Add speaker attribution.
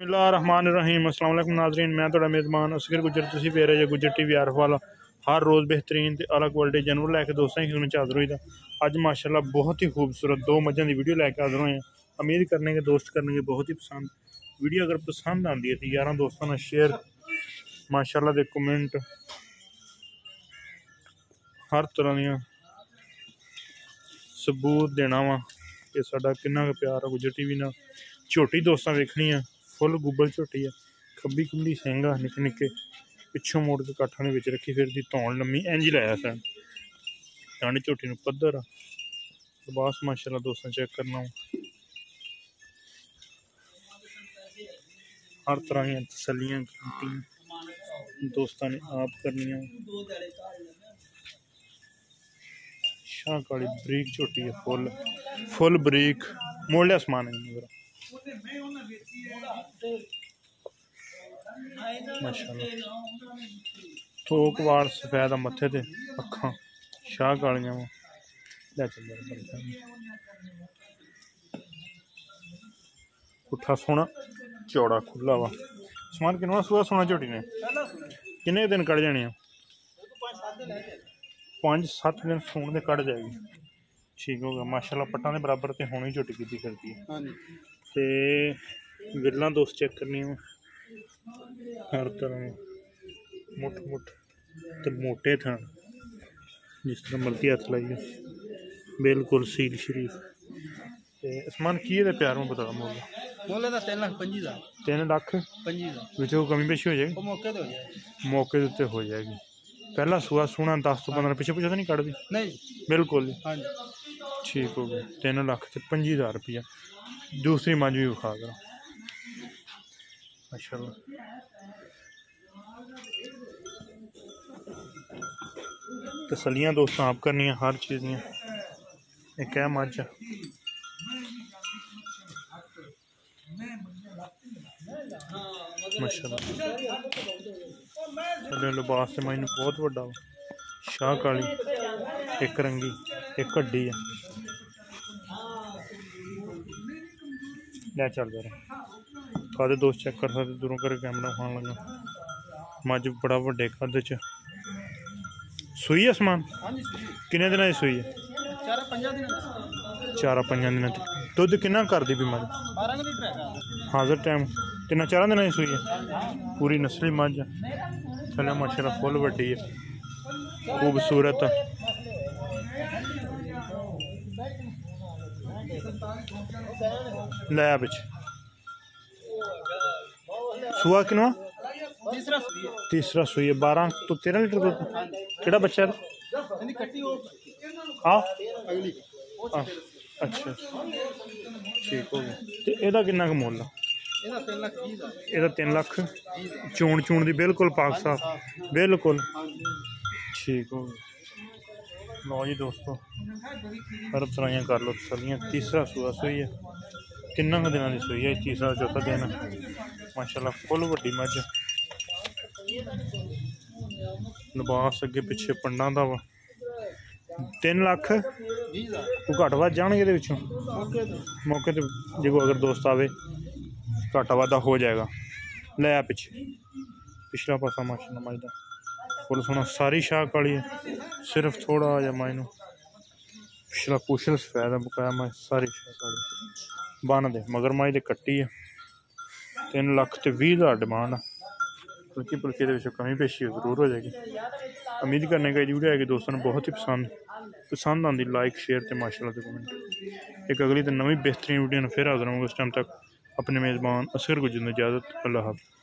Speaker 1: बिस्मिल्लाहिर्रहमानिर्रहीम। अस्सलाम वालेकुम नाज़रीन, मैं थोड़ा मेज़बान असगर गुजर तुसी वेरे जे गुजर टीवी आर वाला हर रोज़ बेहतरीन ते अलग क्वालिटी जानवर लैके दोस्तों की हाज़र हुई था। अज माशाल्लाह बहुत ही खूबसूरत दो मझां की वीडियो लैके हाज़र हुए हैं। उम्मीद करने के दोस्त करने के बहुत ही पसंद वीडियो अगर पसंद आती है तो यार दोस्तों ने शेयर माशाल्लाह दे कमेंट हर तरह दियां सबूत देना वा कि साडा किन्ना प्यार है गुजर टीवी नाल। झोटी दोस्तां वेखनी है, फुल गुब्बल झोटी है, खब्बी खुब्बी सिंग आ निक्के निक्के, पिछों मोड़ के काठा ने रखी फिरदी, धौन लम्मी इंज लाया सैन डांडी झोटी नूं पद्धर आ बस माशाल्लाह दोस्तों चेक करना हर तरह की तसलियां दोस्तों ने आप करनियां। शाह काली बरीक झोटी है, फुल फुल बरीक मोड़िया समान है माशाल्लाह। थोक वार सफेद मत्थे ते अखा शाह कालियां पुट्ठा सोना चौड़ा खुला वा समान किन्ना सूआ सोना झोटी ने किन्ने दिन कड़ जाने 5-7 दिन सून के कड़ जाएगी। ठीक होगा माशाल्लाह। पट्टा के बराबर तो होनी झोटी की करती है ते गिरला दोस्त चेक करनी हर तरह मुठ मुठ ते मोटे था जिस तरह मर्जी हथ लाइए बिल्कुल सील शरीफ। आसमान की है प्यार में बता मुल 3 लाख कमी पेशी हो जाएगी मौके उत्ते हो जाएगी। पहला सूआ सोना 10 तो 15 पिछे पिछे तो नहीं कटती बिल्कुल ठीक हो गया। 3 लाख ते 25,000 रुपया। दूसरी मंझ भी विखा करो माशाल्लाह। तसलियां दोस्तों आप करनी है हर चीज़ दी। एक है मझ माशाल्लाह लिबास से मैनू बहुत बड़ा शाह काली एक रंगी एक हड्डी है चल रहा कद दोस्त चेक कर सकते दूरों कर कैमरा खान लगा। मझ बड़ा व्डे कद च सूई है समान किन्ने दिन की सूई है 4-5 दिन दुध किन्ना कर दी भी मझ हाजिर टाइम 3-4 दिन की सूई है पूरी नस्ली मझ चलो माशाल्लाह फुल वड्डी है खूबसूरत लाया बिच सुआ किनवा तीसरा सूई है 12 तो 13 लीटर दूध केड़ा बच्चा हाँ अच्छा ठीक हो गया। एदा किन्ना क मुल एदा 3 लाख चून चून दी बिल्कुल पाक साफ बिल्कुल ठीक हो गया। लो जी दोस्तों हर तरह कर लो तसलियां। तीसरा सूआ सूई है किन्ना क दिन की सूई है तीसरा चौथा दिन माशाल्लाह फुल वड्डी मझ लिबास अगे पिछे पंडा दा वा 3 लाख वो घट वध जाएंगे मौके तो जो अगर दोस्त आवे घट वाधा हो जाएगा। लिया पिछे पिछला पासा माशाल्लाह मझ दा फुल सोना सारी शाह काली है सिर्फ थोड़ा जहा मायनू पिछला पुछल सफेद है बकाया मझ सारी शाह काली बन दे मगर मझ दे कट्टी है 3 लाख ते 20,000 डिमांड फुल्की फुल्की कमी पेशी जरूर हो जाएगी। उम्मीद करने का वीडियो है कि दोस्तों ने बहुत ही पसंद आती लाइक शेयर तो माशाल्लाह के कमेंट। एक अगली तो नवी बेहतरीन वीडियो फिर हाजिर होंगे उस टाइम तक अपने मेज़बान असगर गुजर इजाज़त अल्लाह हाफ़िज़।